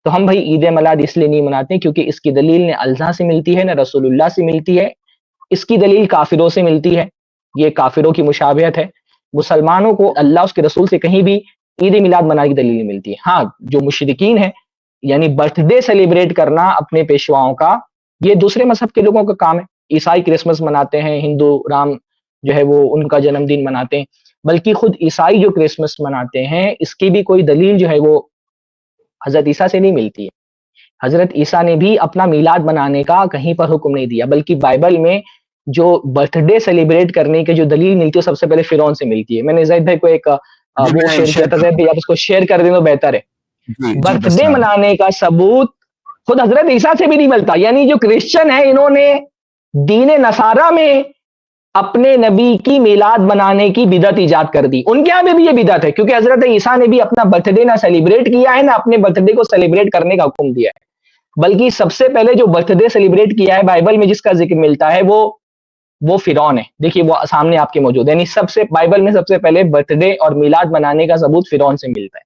تو ہم بھائی عید میلاد اس لیے نہیں مناتے کیونکہ اس کی دلیل نہ اللہ سے ملتی ہے نہ رسول اللہ سے ملتی ہے، اس کی دلیل کافروں سے ملتی ہے، یہ کافروں کی مشابہت ہے۔ مسلمانوں کو اللہ اس کے رسول سے کہیں بھی عید میلاد منانے کی دلیل نہیں ملتی ہے۔ ہاں جو مشرکین ہیں یعنی برتھ ڈے سیلیبریٹ کرنا اپنے پیشواؤں کا، یہ دوسرے مذہب کے لوگوں کا کام ہے۔ عیسائی کرسمس مناتے ہیں، ہندو رام جو ہے وہ ان کا جنم دن مناتے ہیں، بلکہ خود عیسائی جو کرسمس مناتے ہیں اس کی بھی کوئی دلیل جو ہے وہ حضرت عیسیٰ سے نہیں ملتی ہے۔ حضرت عیسیٰ نے بھی اپنا میلاد منانے کا کہیں پر حکم نہیں دیا، بلکہ بائبل میں جو برتھ ڈے سیلیبریٹ کرنے کی جو دلیل ملتی ہے سب سے پہلے فرعون سے ملتی ہے۔ میں نے زید بھائی کو ایک وہ شیئر کیا تھا، زید بھائی آپ اس کو شیئر کر دیں تو بہتر ہے۔ برتھ ڈے منانے کا ثبوت خود حضرت عیسیٰ سے بھی نہیں ملتا، یعنی جو کرسچن ہے انہوں نے دین نصارہ میں اپنے نبی کی میلاد منانے کی بدعت ایجاد کر دی، ان کے یہاں بھی یہ بدعت ہے، کیونکہ حضرت عیسیٰ نے بھی اپنا برتھ ڈے نہ سیلیبریٹ کیا ہے نہ اپنے برتھ ڈے کو سیلیبریٹ کرنے کا حکم دیا ہے، بلکہ سب سے پہلے جو برتھ ڈے سیلیبریٹ کیا ہے بائبل میں جس کا ذکر ملتا ہے وہ فرعون ہے۔ دیکھیے وہ سامنے آپ کے موجود ہے، یعنی سب سے بائبل میں سب سے پہلے برتھ ڈے اور میلاد منانے کا ثبوت فرعون سے ملتا ہے۔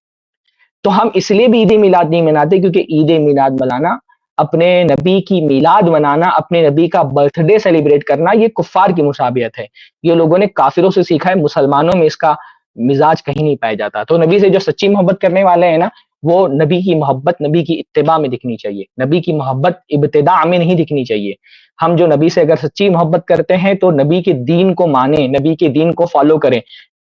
تو ہم اس لیے بھی عید میلاد نہیں مناتے کیونکہ عید میلاد منانا، اپنے نبی کی میلاد منانا، اپنے نبی کا برتھ ڈے سیلیبریٹ کرنا، یہ کفار کی مشابہت ہے، یہ لوگوں نے کافروں سے سیکھا ہے، مسلمانوں میں اس کا مزاج کہیں نہیں پایا جاتا۔ تو نبی سے جو سچی محبت کرنے والے ہیں نا، وہ نبی کی محبت نبی کی اتباع میں دکھنی چاہیے، نبی کی محبت ابتداء میں نہیں دکھنی چاہیے۔ ہم جو نبی سے اگر سچی محبت کرتے ہیں تو نبی کے دین کو مانیں، نبی کے دین کو فالو کریں،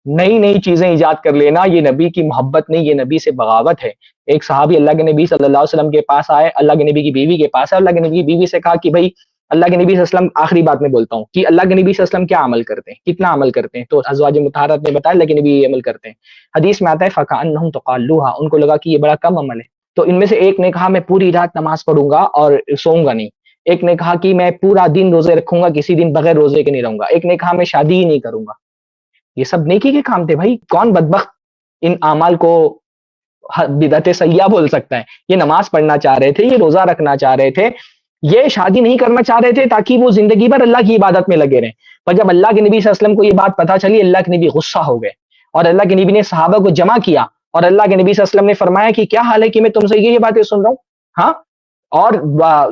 نئی نئی چیزیں ایجاد کر لینا یہ نبی کی محبت نہیں، یہ نبی سے بغاوت ہے۔ ایک صحابی اللہ کے نبی صلی اللہ علیہ وسلم کے پاس آئے، اللہ کے نبی کی بیوی کے پاس ہے، اللہ کے نبی کی بیوی سے کہا کہ بھائی اللہ کے نبی صلی اللہ علیہ وسلم، آخری بات میں بولتا ہوں کہ اللہ کے نبی صلی اللہ علیہ وسلم کیا عمل کرتے ہیں، کتنا عمل کرتے ہیں؟ تو ازواج مطہرات نے بتایا اللہ کے نبی یہ عمل کرتے ہیں۔ حدیث میں آتا ہے فَكَأَنَّهُمْ تَقَالُّوهَا، ان کو لگا کہ یہ بڑا کم عمل ہے۔ تو ان میں سے ایک نے کہا میں پوری رات نماز پڑھوں گا اور سوؤں گا نہیں، ایک نے کہا کہ میں پورا دن روزے رکھوں گا، کسی دن بغیر روزے کے نہیں رہوں گا، ایک نے کہا میں شادی ہی نہیں کروں گا۔ یہ سب نیکی کے کام تھے بھائی، کون بدبخت ان اعمال کو بدعت سیئہ بول سکتا ہے؟ یہ نماز پڑھنا چاہ رہے تھے، یہ روزہ رکھنا چاہ رہے تھے، یہ شادی نہیں کرنا چاہ رہے تھے تاکہ وہ زندگی بھر اللہ کی عبادت میں لگے رہیں۔ پر جب اللہ کے نبی صلی اللہ علیہ وسلم کو یہ بات پتہ چلی، اللہ کے نبی غصہ ہو گئے اور اللہ کے نبی نے صحابہ کو جمع کیا اور اللہ کے نبی صلی اللہ علیہ وسلم نے فرمایا کہ کیا حال ہے کہ میں تم سے یہ باتیں سن رہا ہوں، ہاں، اور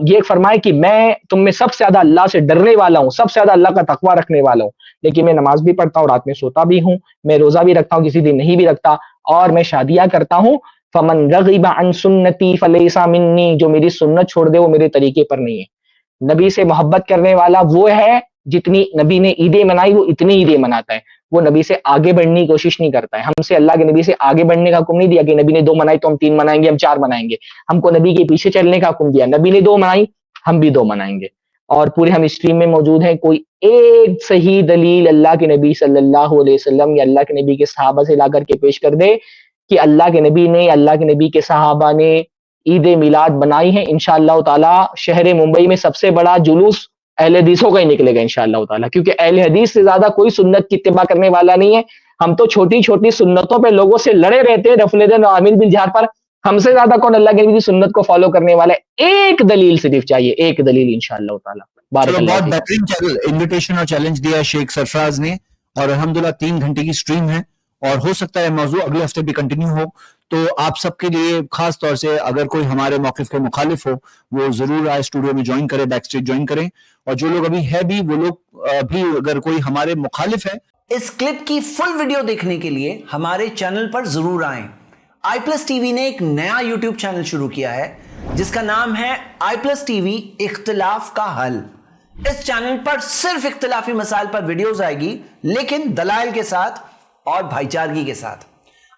یہ فرمائے کہ میں تم میں سب سے زیادہ اللہ سے ڈرنے والا ہوں، سب سے زیادہ اللہ کا تقویٰ رکھنے والا ہوں، لیکن میں نماز بھی پڑھتا ہوں، رات میں سوتا بھی ہوں، میں روزہ بھی رکھتا ہوں، کسی دن نہیں بھی رکھتا، اور میں شادیاں کرتا ہوں۔ فمن رغب عن سنتی فلیس منی، جو میری سنت چھوڑ دے وہ میرے طریقے پر نہیں ہے۔ نبی سے محبت کرنے والا وہ ہے جتنی نبی نے عیدیں منائی وہ اتنی عیدیں مناتا ہے، وہ نبی سے آگے بڑھنے کی کوشش نہیں کرتا ہے۔ ہم سے اللہ کے نبی سے آگے بڑھنے کا حکم نہیں دیا کہ نبی نے 2 منائی تو ہم 3 منائیں گے، ہم 4 منائیں گے، ہم کو نبی کے پیچھے چلنے کا حکم دیا، نبی نے 2 منائی ہم بھی 2 منائیں گے۔ اور پورے ہم اسٹریم میں موجود ہیں، کوئی ایک صحیح دلیل اللہ کے نبی صلی اللہ علیہ وسلم یا اللہ کے نبی کے صحابہ سے لا کر کے پیش کر دے کہ اللہ کے نبی نے، اللہ کے نبی کے صحابہ نے عید میلاد بنائی ہے۔ انشاءاللہ تعالی شہر ممبئی میں سب سے بڑا جلوس اہل حدیثوں کا ہی نکلے گا انشاءاللہ تعالی، کیونکہ اہل حدیث سے زیادہ کوئی سنت کی اتباع کرنے والا نہیں ہے۔ ہم تو چھوٹی چھوٹی سنتوں پہ لوگوں سے لڑے رہتے ہیں، رفل دین اور عامل بن جہاد پر، ہم سے زیادہ کون اللہ کے نبی کی سنت کو فالو کرنے والا ہے؟ ایک دلیل صرف چاہیے، ایک دلیل انشاءاللہ تعالی۔ چلو بہت بہترین انویٹیشن اور چیلنج دیا ہے شیخ سرفراز نے، اور الحمدللہ 3 گھنٹے کی سٹریم ہے، اور ہو سکتا ہے موضوع اگلے ہفتے بھی کنٹینیو ہو۔ تو آپ سب کے لیے خاص طور سے اگر کوئی ہمارے موقف کے مخالف ہو وہ ضرور آئے اسٹوڈیو میں جوائن کرے، بیک اسٹیج جوائن کریں، اور جو لوگ ابھی ہے بھی وہ لوگ بھی اگر کوئی ہمارے مخالف ہے۔ اس کلپ کی فل ویڈیو دیکھنے کے لیے ہمارے چینل پر ضرور آئیں۔ آئی پلس ٹی وی نے ایک نیا یوٹیوب چینل شروع کیا ہے جس کا نام ہے آئی پلس ٹی وی اختلاف کا حل۔ اس چینل پر صرف اختلافی مسائل پر ویڈیوز آئے گی، لیکن دلائل کے ساتھ اور بھائی چارگی کے ساتھ۔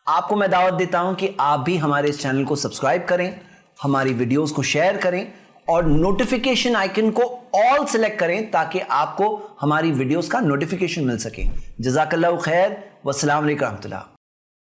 آپ کو میں دعوت دیتا ہوں کہ آپ بھی ہمارے اس چینل کو سبسکرائب کریں، ہماری ویڈیوز کو شیئر کریں، اور نوٹیفیکیشن آئیکن کو آل سلیکٹ کریں تاکہ آپ کو ہماری ویڈیوز کا نوٹیفیکیشن مل سکے۔ جزاک اللہ خیر، والسلام علیکم ورحمۃ اللہ۔